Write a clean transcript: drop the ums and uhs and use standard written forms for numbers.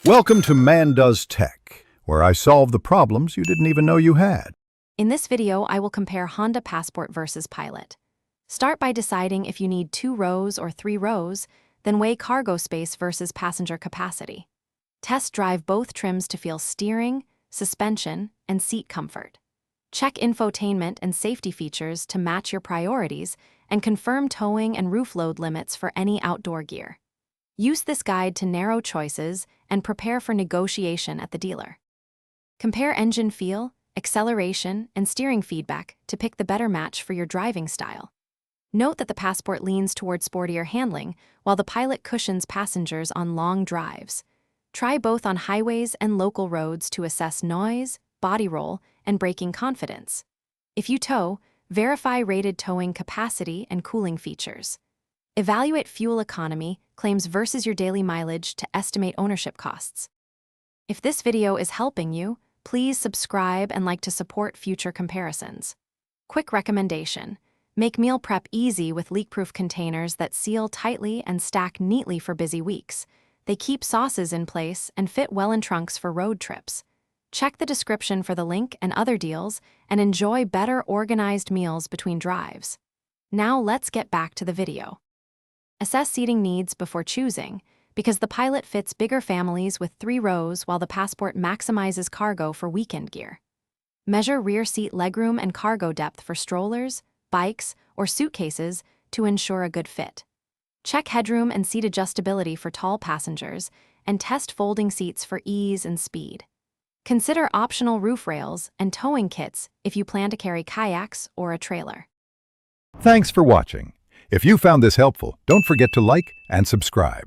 Welcome to Man Does Tech, where I solve the problems you didn't even know you had. In this video, I will compare Honda Passport versus Pilot. Start by deciding if you need 2 rows or 3 rows, then weigh cargo space versus passenger capacity. Test drive both trims to feel steering, suspension, and seat comfort. Check infotainment and safety features to match your priorities and confirm towing and roof load limits for any outdoor gear. Use this guide to narrow choices and prepare for negotiation at the dealer. Compare engine feel, acceleration, and steering feedback to pick the better match for your driving style. Note that the Passport leans toward sportier handling, while the Pilot cushions passengers on long drives. Try both on highways and local roads to assess noise, body roll, and braking confidence. If you tow, verify rated towing capacity and cooling features. Evaluate fuel economy, claims versus your daily mileage to estimate ownership costs. If this video is helping you, please subscribe and like to support future comparisons. Quick recommendation: make meal prep easy with leak-proof containers that seal tightly and stack neatly for busy weeks. They keep sauces in place and fit well in trunks for road trips. Check the description for the link and other deals and enjoy better organized meals between drives. Now let's get back to the video. Assess seating needs before choosing, because the Pilot fits bigger families with 3 rows while the Passport maximizes cargo for weekend gear. Measure rear seat legroom and cargo depth for strollers, bikes, or suitcases to ensure a good fit. Check headroom and seat adjustability for tall passengers, and test folding seats for ease and speed. Consider optional roof rails and towing kits if you plan to carry kayaks or a trailer. Thanks for watching. If you found this helpful, don't forget to like and subscribe.